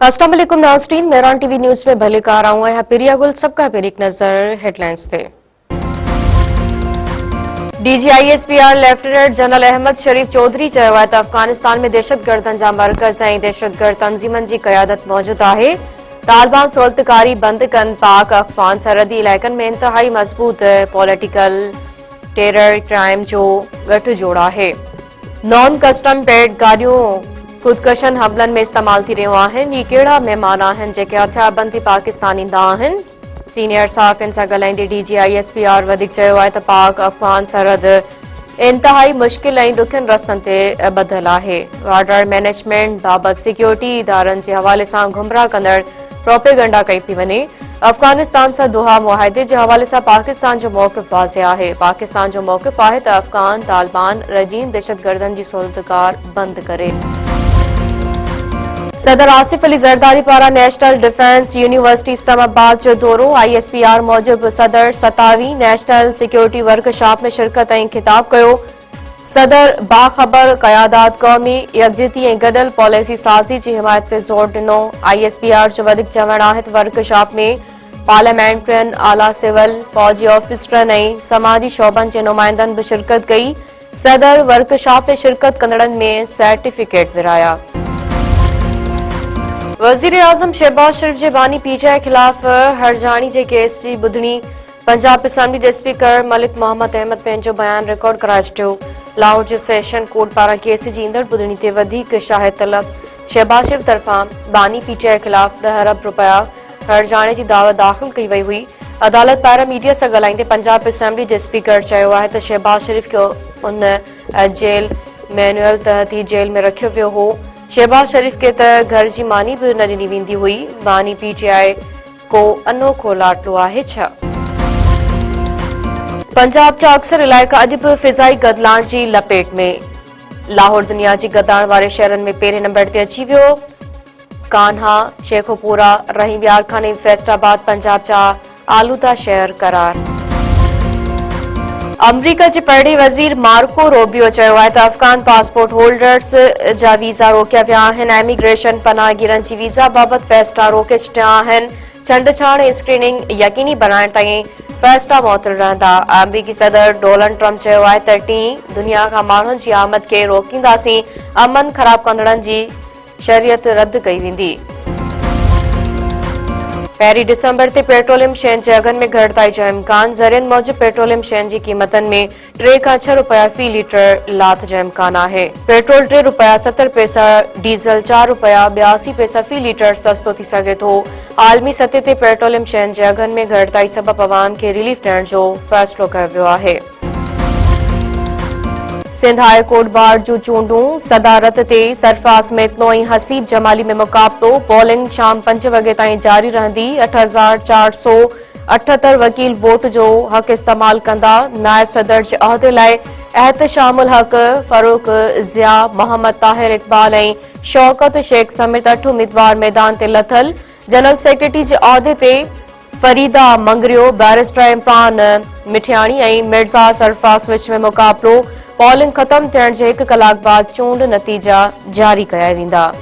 अस्सलाम वालेकुम नाज़रीन, मेहरान टीवी न्यूज़ में भले कार आऊं है पिरिया गुल सबका पेर एक नजर हेडलाइंस थे। DGISPR लेफ्टिनेंट जनरल अहमद शरीफ चौधरी चयो आहे त अफगानिस्तान में दहशतगर्दनि जा मर्कज़ ऐं दहशतगर्द तंज़ीमनि जी क़यादत मौजूद आहे। तालिबान सोलतकारी बंद कन पाक अफगान सरहदी इलाइक़नि में इंतहाई मज़बूत पॉलिटिकल टेरर क्राइम जो गठजोड़ आहे। नॉन कस्टम पेड गाड़ियों खुदकशन हमलन में इस्तेमाल थी रहियूं आहिनि। ये कहिड़ा महिमान आहिनि जेके हथियारबंदी पाकिस्तान ईंदा आहिनि? सीनियर सहाफ़ियुनि सां ॻाल्हाईंदे DGISPR वधीक चयो आहे त पाक अफगान सरहद इंतहाई मुश्किल ऐं ॾुखियनि रस्तनि ते ॿधल आहे। बॉर्डर मैनेजमेंट बाबति सिक्योरिटी इदारनि जे हवाले सां गुमराह कंदड़ प्रोपेगंडा कई पई वञे। अफगानिस्तान सां दोहा मुआहिदे जे हवाले सां पाकिस्तान जो मौक़िफ़ वाज़िह आहे। पाकिस्तान जो मौक़िफ़ आहे त अफगान तालिबान रजीम दहशतगर्दनि जी सोलतकार बंद करे। सदर आसिफ अली ज़रदारी पारां नेशनल डिफेंस यूनिवर्सिटी इस्लामाबाद जो दौरो। ISPR मूजिब सदर 27वीं नेशनल सिक्योरिटी वर्कशॉप में शिरकत ऐं खिताब कयो। सदर बाख़बर क़यादात क़ौमी यकजहती ऐं गॾियल पॉलिसी साज़ी जी हिमायत ते ज़ोर ॾिनो। ISPR जो वधीक चवणु आहे त वर्कशॉप में पार्लियामेंट्रियन आला सिविल फौजी ऑफिसरनि ऐं समाजी शोबनि जे नुमाइंदनि बि शिरकत कई। सदर वर्कशॉप में शिरकत कंदड़नि में सर्टिफिकेट विराया। वज़ीर आज़म शहबाज शरीफ जे बानी PTI खिलाफ़ हरजाणी जे केस जी ॿुधणी। पंजाब असेंबली जे स्पीकर मलिक मोहम्मद अहमद पंहिंजो बयान रिकॉर्ड कराए छॾियो। लाहौर जे सेशन कोर्ट पारां केस जी ईंदड़ ॿुधणी ते वधीक शाहिद तलब। शहबाज शरीफ तरफ़ां बानी PTI खिलाफ़ 10 अरब रुपया हरजाणे जी दावत दाख़िल कई वई हुई। अदालत पारां मीडिया सां ॻाल्हाईंदे पंजाब असेंबली जे स्पीकर चयो आहे त शहबाज शरीफ खे उन जेल मैनुअल तहत ई जेल में रखियो वियो हो। शहबाज शरीफ के त घर जी मानी भी न ॾिनी वेंदी हुई। बानी PTI को अनोखो लाटलो आहे छा? पंजाब जा अक्सर इलाइक़ा अॼु बि फिज़ाई गदलाण जी लपेट में। लाहौर दुनिया जी गदाण वारे शहरनि में पहिरें नंबर ते अची वियो। कान्हा, शेखोपुरा, रहीम यार खान ऐं फैसलाबाद पंजाब जा आलूदा शहर करार। अमरीका जे पहिरीं वज़ीर मार्को रूबियो चयो आहे त अफगान पासपोर्ट होल्डर्स जा वीज़ा रोकिया विया आहिनि। इमिग्रेशन पनाहगीरनि जी वीज़ा बाबति फ़ैसिला रोके छॾिया आहिनि। छंड-छाण ऐं स्क्रीनिंग यकीनी बनाइण ताईं फ़ैसिला मुअतल रहंदा। अमरीकी सदर डोनाल्ड ट्रम्प चयो आहे त दुनिया खां माण्हुनि जी आमद खे रोकींदासीं। अमन ख़राब कंदड़नि जी शरीयत रद्द कई वेंदी। पहिरीं डिसंबर ते पेट्रोलियम शयुनि जे अघनि में घटिताई जो इम्कान। ज़रियनि मूजिब पेट्रोलियम शयुनि जी क़ीमतनि में 3 खां 6 रुपया फ़ी लीटर लाथ जो इम्कान आहे। पेट्रोल 3 रुपया 70 पैसा, डीज़ल 4 रुपया 82 पैसा फ़ी लीटर सस्तो थी सघे थो। आलमी सतह ते पेट्रोलियम शयुनि जे अघनि में घटिताई सबबि अवाम खे रिलीफ ॾियण जो फ़ैसिलो कयो वियो आहे। सिंध हाई कोर्ट बार जूं चूंडूं सदारत ते सरफराज़ मेतलो ऐं हसीब जमाली में मुक़ाबलो। पोलिंग शाम 5 वॻे ताईं जारी रहंदी। 8478 वकील वोट जो हक़ इस्तेमाल कंदा। नायब सदर जे उहिदे लाइ एहतशामुल हक़, फरूक ज़िया, मोहम्मद ताहिर इक़बाल ऐं शौकत शेख समेत 8 उम्मीदवार मैदान ते लथल। जनरल सेक्रेटरी जे उहिदे ते फरीदा मंगरियो, बैरिस्टर इमरान मिठियाणी ऐं मिर्ज़ा सरफराज़ विच में मुक़ाबलो। पोलिंग ख़त्म थियण जे 1 कलाक बाद चूंड नतीजा जारी कया वेंदा।